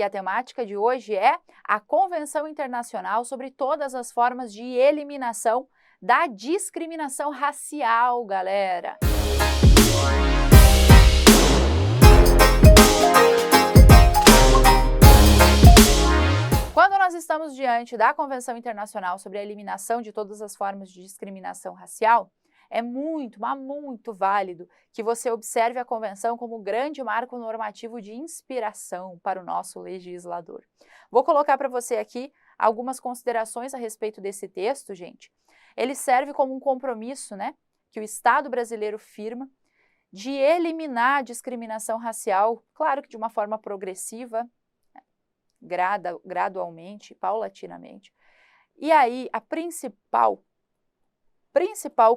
E a temática de hoje é a Convenção Internacional sobre todas as formas de eliminação da discriminação racial, galera. Quando nós estamos diante da Convenção Internacional sobre a eliminação de todas as formas de discriminação racial, é muito, mas muito válido que você observe a Convenção como grande marco normativo de inspiração para o nosso legislador. Vou colocar para você aqui algumas considerações a respeito desse texto, gente. Ele serve como um compromisso, né, que o Estado brasileiro firma de eliminar a discriminação racial, claro que de uma forma progressiva, gradualmente, paulatinamente. E aí, a principal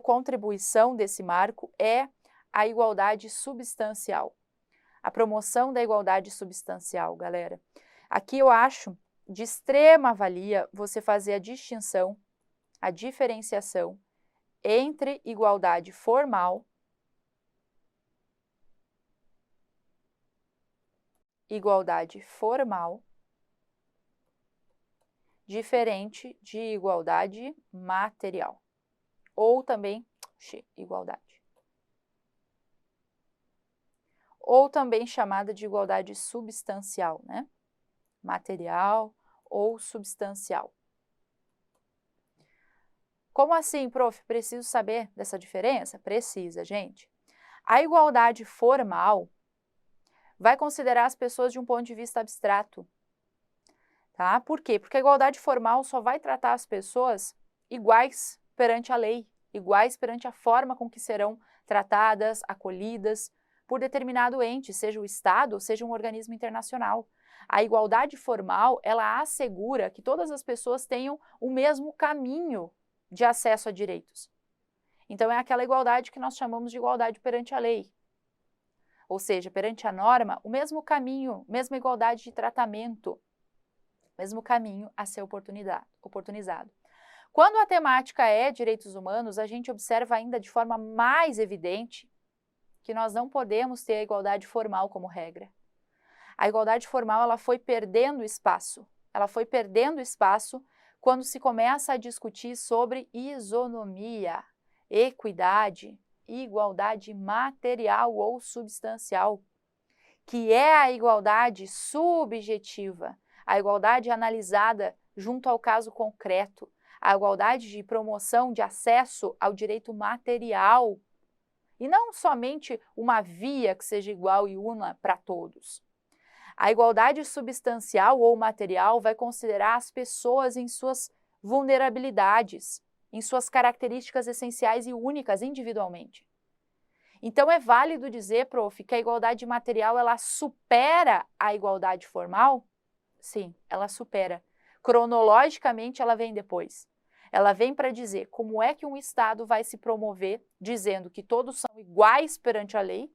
contribuição desse marco é a igualdade substancial. A promoção da igualdade substancial, galera. Aqui eu acho de extrema valia você fazer a distinção, a diferenciação entre igualdade formal, diferente de igualdade material, ou também igualdade, ou também chamada de igualdade substancial, né? Material ou substancial. Como assim, prof? Preciso saber dessa diferença? Precisa, gente. A igualdade formal vai considerar as pessoas de um ponto de vista abstrato. Tá? Por quê? Porque a igualdade formal só vai tratar as pessoas iguais perante a lei, iguais perante a forma com que serão tratadas, acolhidas por determinado ente, seja o Estado ou seja um organismo internacional. A igualdade formal, ela assegura que todas as pessoas tenham o mesmo caminho de acesso a direitos. Então, é aquela igualdade que nós chamamos de igualdade perante a lei. Ou seja, perante a norma, o mesmo caminho, mesma igualdade de tratamento, mesmo caminho a ser oportunizado. Quando a temática é direitos humanos, a gente observa ainda de forma mais evidente que nós não podemos ter a igualdade formal como regra. A igualdade formal ela foi perdendo espaço. Ela foi perdendo espaço quando se começa a discutir sobre isonomia, equidade, igualdade material ou substancial, que é a igualdade subjetiva, a igualdade analisada junto ao caso concreto, a igualdade de promoção de acesso ao direito material, e não somente uma via que seja igual e una para todos. A igualdade substancial ou material vai considerar as pessoas em suas vulnerabilidades, em suas características essenciais e únicas individualmente. Então, é válido dizer, prof, que a igualdade material ela supera a igualdade formal? Sim, ela supera. Cronologicamente, ela vem depois. Ela vem para dizer como é que um Estado vai se promover dizendo que todos são iguais perante a lei,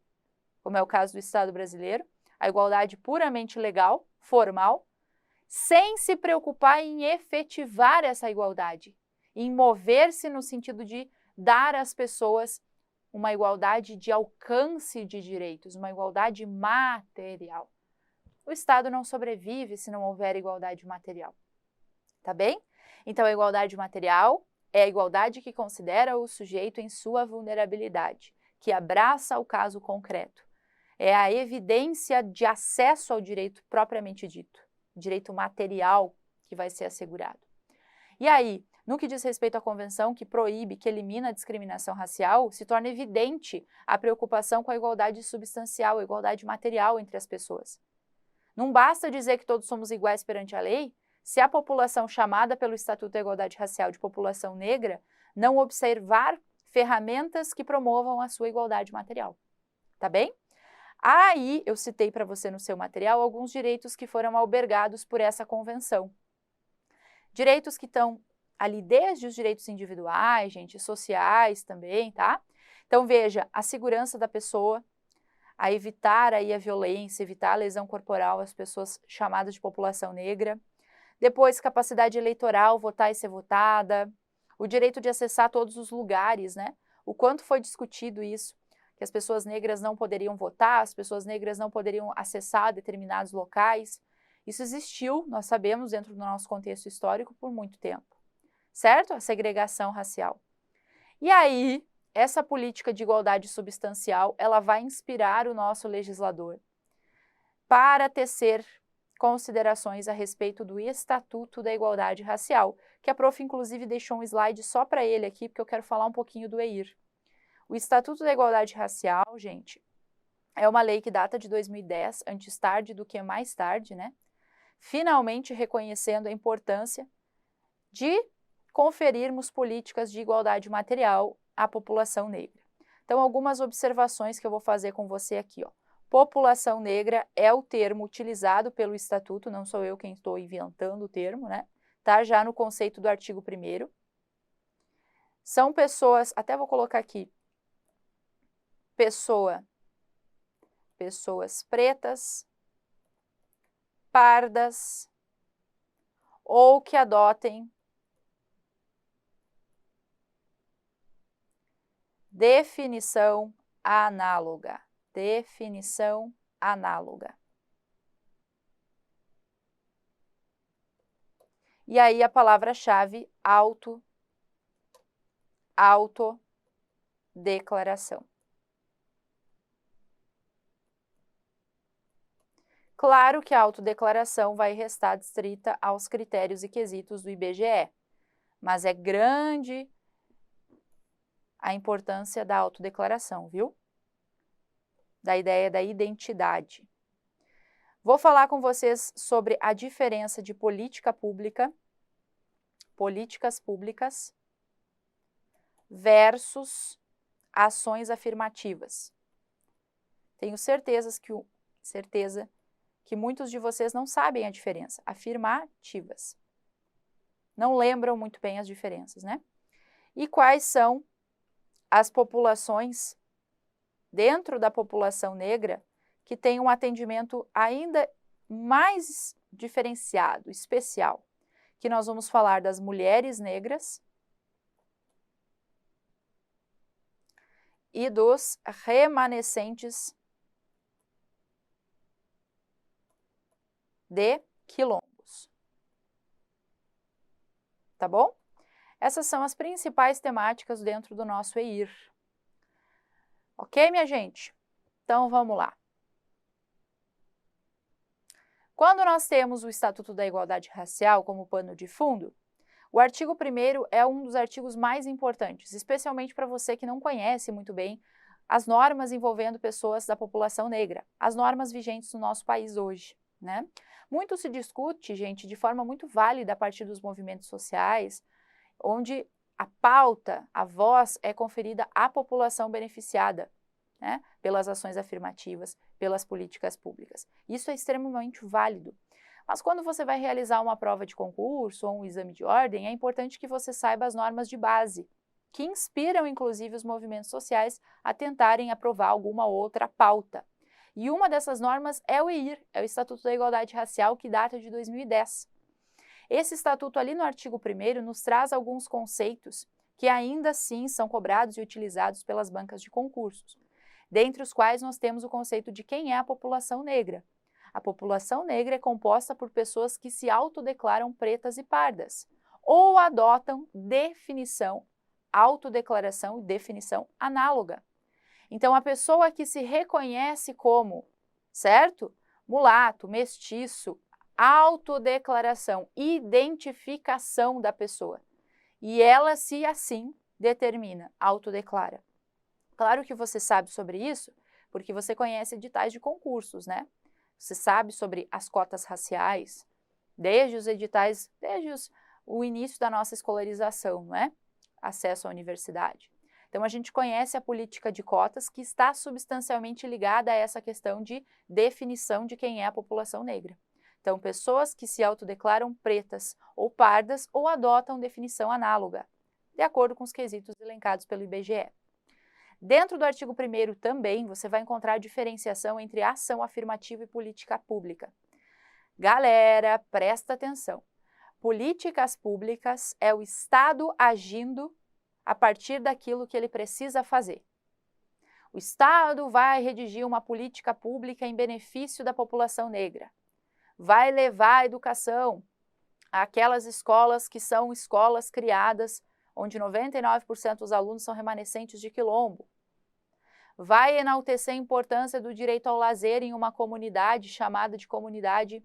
como é o caso do Estado brasileiro, a igualdade puramente legal, formal, sem se preocupar em efetivar essa igualdade, em mover-se no sentido de dar às pessoas uma igualdade de alcance de direitos, uma igualdade material. O Estado não sobrevive se não houver igualdade material. Tá bem? Então, a igualdade material é a igualdade que considera o sujeito em sua vulnerabilidade, que abraça o caso concreto. É a evidência de acesso ao direito propriamente dito, direito material que vai ser assegurado. E aí, no que diz respeito à convenção que proíbe, que elimina a discriminação racial, se torna evidente a preocupação com a igualdade substancial, a igualdade material entre as pessoas. Não basta dizer que todos somos iguais perante a lei, se a população chamada pelo Estatuto da Igualdade Racial de população negra não observar ferramentas que promovam a sua igualdade material. Tá bem? Aí, eu citei para você no seu material alguns direitos que foram albergados por essa convenção. Direitos que estão ali desde os direitos individuais, gente, sociais também, tá? Então, veja, a segurança da pessoa, a evitar aí a violência, evitar a lesão corporal às pessoas chamadas de população negra. Depois, capacidade eleitoral, votar e ser votada. O direito de acessar todos os lugares, né? O quanto foi discutido isso, que as pessoas negras não poderiam votar, as pessoas negras não poderiam acessar determinados locais. Isso existiu, nós sabemos, dentro do nosso contexto histórico por muito tempo, certo? A segregação racial. E aí, essa política de igualdade substancial, ela vai inspirar o nosso legislador para tecer considerações a respeito do Estatuto da Igualdade Racial, que a prof, inclusive, deixou um slide só para ele aqui, porque eu quero falar um pouquinho do EIR. O Estatuto da Igualdade Racial, gente, é uma lei que data de 2010, antes tarde do que mais tarde, né? Finalmente reconhecendo a importância de conferirmos políticas de igualdade material à população negra. Então, algumas observações que eu vou fazer com você aqui, ó. População negra é o termo utilizado pelo Estatuto, não sou eu quem estou inventando o termo, né? Tá já no conceito do artigo 1º. São pessoas, até vou colocar aqui, pessoas pretas, pardas, ou que adotem definição análoga. Definição análoga. E aí a palavra-chave autodeclaração. Claro que a autodeclaração vai restar adstrita aos critérios e quesitos do IBGE, mas é grande a importância da autodeclaração, viu? Da ideia da identidade. Vou falar com vocês sobre a diferença de políticas públicas versus ações afirmativas. Tenho certeza que muitos de vocês não sabem a diferença. Afirmativas. Não lembram muito bem as diferenças, né? E quais são as populações dentro da população negra que tem um atendimento ainda mais diferenciado, especial, que nós vamos falar das mulheres negras e dos remanescentes de quilombos. Tá bom? Essas são as principais temáticas dentro do nosso EIR. Ok, minha gente? Então, vamos lá. Quando nós temos o Estatuto da Igualdade Racial como pano de fundo, o artigo 1º é um dos artigos mais importantes, especialmente para você que não conhece muito bem as normas envolvendo pessoas da população negra, as normas vigentes no nosso país hoje, né? Muito se discute, gente, de forma muito válida a partir dos movimentos sociais, onde a pauta, a voz é conferida à população beneficiada, né, pelas ações afirmativas, pelas políticas públicas. Isso é extremamente válido. Mas quando você vai realizar uma prova de concurso ou um exame de ordem, é importante que você saiba as normas de base, que inspiram, inclusive, os movimentos sociais a tentarem aprovar alguma outra pauta. E uma dessas normas é o EIR, é o Estatuto da Igualdade Racial, que data de 2010. Esse estatuto ali no artigo 1º nos traz alguns conceitos que ainda assim são cobrados e utilizados pelas bancas de concursos, dentre os quais nós temos o conceito de quem é a população negra. A população negra é composta por pessoas que se autodeclaram pretas e pardas, ou adotam autodeclaração e definição análoga. Então, a pessoa que se reconhece como, certo? Mulato, mestiço, autodeclaração, identificação da pessoa. E ela, se assim, determina, autodeclara. Claro que você sabe sobre isso, porque você conhece editais de concursos, né? Você sabe sobre as cotas raciais, desde os editais, o início da nossa escolarização, não é? Acesso à universidade. Então, a gente conhece a política de cotas que está substancialmente ligada a essa questão de definição de quem é a população negra. Então, pessoas que se autodeclaram pretas ou pardas ou adotam definição análoga, de acordo com os quesitos elencados pelo IBGE. Dentro do artigo 1º também, você vai encontrar a diferenciação entre ação afirmativa e política pública. Galera, presta atenção. Políticas públicas é o Estado agindo a partir daquilo que ele precisa fazer. O Estado vai redigir uma política pública em benefício da população negra. vai levar a educação àquelas escolas que são escolas criadas onde 99% dos alunos são remanescentes de quilombo. Vai enaltecer a importância do direito ao lazer em uma comunidade chamada de comunidade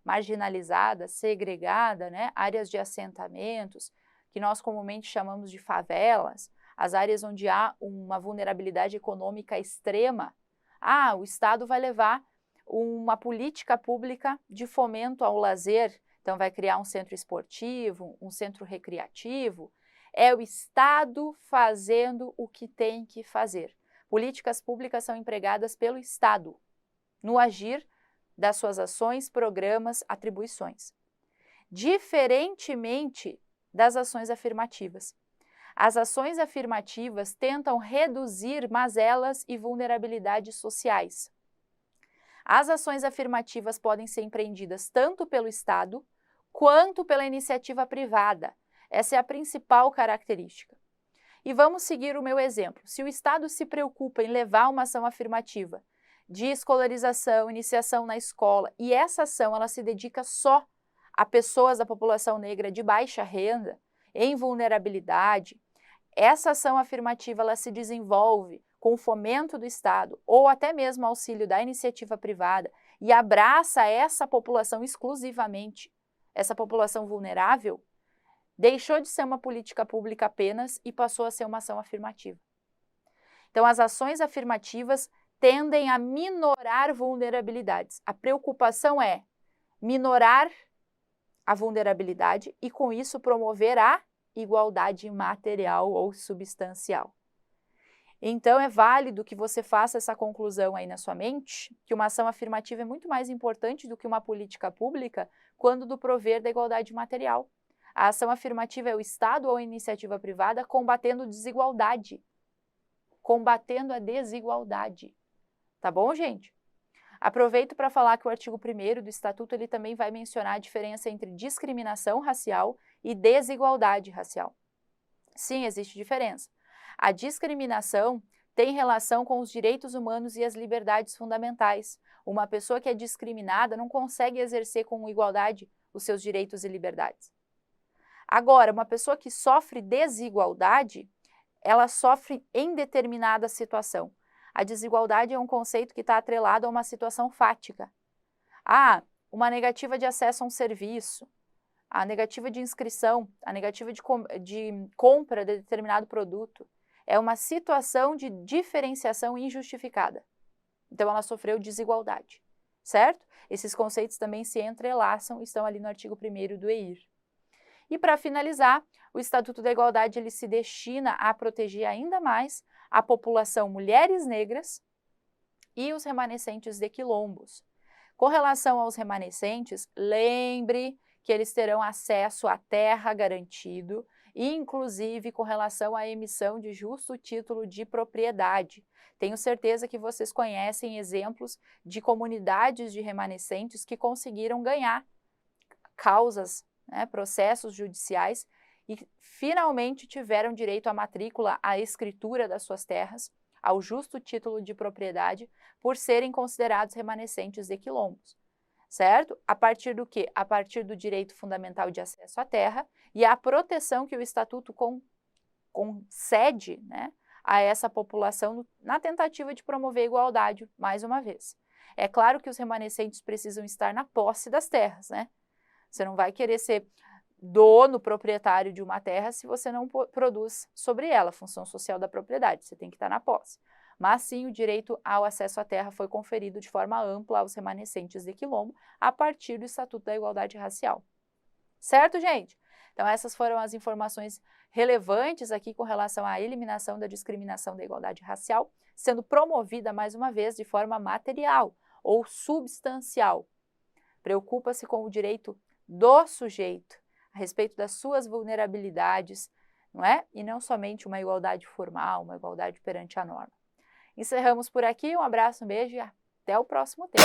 marginalizada, segregada, né? Áreas de assentamentos, que nós comumente chamamos de favelas, as áreas onde há uma vulnerabilidade econômica extrema. O Estado vai levar uma política pública de fomento ao lazer, então vai criar um centro esportivo, um centro recreativo. É o Estado fazendo o que tem que fazer. Políticas públicas são empregadas pelo Estado no agir das suas ações, programas, atribuições. Diferentemente das ações afirmativas. As ações afirmativas tentam reduzir mazelas e vulnerabilidades sociais. As ações afirmativas podem ser empreendidas tanto pelo Estado quanto pela iniciativa privada. Essa é a principal característica. E vamos seguir o meu exemplo. Se o Estado se preocupa em levar uma ação afirmativa de escolarização, iniciação na escola, e essa ação ela se dedica só a pessoas da população negra de baixa renda, em vulnerabilidade, essa ação afirmativa ela se desenvolve com o fomento do Estado ou até mesmo auxílio da iniciativa privada e abraça essa população exclusivamente, essa população vulnerável, deixou de ser uma política pública apenas e passou a ser uma ação afirmativa. Então, as ações afirmativas tendem a minorar vulnerabilidades. A preocupação é minorar a vulnerabilidade e, com isso, promover a igualdade material ou substancial. Então, é válido que você faça essa conclusão aí na sua mente, que uma ação afirmativa é muito mais importante do que uma política pública quando do prover da igualdade material. A ação afirmativa é o Estado ou a iniciativa privada combatendo desigualdade, combatendo a desigualdade. Tá bom, gente? Aproveito para falar que o artigo 1º do Estatuto ele também vai mencionar a diferença entre discriminação racial e desigualdade racial. Sim, existe diferença. A discriminação tem relação com os direitos humanos e as liberdades fundamentais. Uma pessoa que é discriminada não consegue exercer com igualdade os seus direitos e liberdades. Agora, uma pessoa que sofre desigualdade, ela sofre em determinada situação. A desigualdade é um conceito que está atrelado a uma situação fática. Uma negativa de acesso a um serviço, a negativa de inscrição, a negativa de compra de determinado produto. É uma situação de diferenciação injustificada. Então, ela sofreu desigualdade, certo? Esses conceitos também se entrelaçam e estão ali no artigo 1º do EIR. E para finalizar, o Estatuto da Igualdade ele se destina a proteger ainda mais a população mulheres negras e os remanescentes de quilombos. Com relação aos remanescentes, lembre que eles terão acesso à terra garantido, inclusive com relação à emissão de justo título de propriedade. Tenho certeza que vocês conhecem exemplos de comunidades de remanescentes que conseguiram ganhar causas, processos judiciais e finalmente tiveram direito à matrícula, à escritura das suas terras, ao justo título de propriedade, por serem considerados remanescentes de quilombos, certo? A partir do quê? A partir do direito fundamental de acesso à terra e a proteção que o Estatuto concede, a essa população na tentativa de promover a igualdade, mais uma vez. É claro que os remanescentes precisam estar na posse das terras, Você não vai querer ser dono, proprietário de uma terra se você não produz sobre ela a função social da propriedade, você tem que estar na posse. Mas sim, o direito ao acesso à terra foi conferido de forma ampla aos remanescentes de quilombo a partir do Estatuto da Igualdade Racial. Certo, gente? Então essas foram as informações relevantes aqui com relação à eliminação da discriminação da igualdade racial, sendo promovida mais uma vez de forma material ou substancial. Preocupa-se com o direito do sujeito, a respeito das suas vulnerabilidades, E não somente uma igualdade formal, uma igualdade perante a norma. Encerramos por aqui, um abraço, um beijo e até o próximo tema.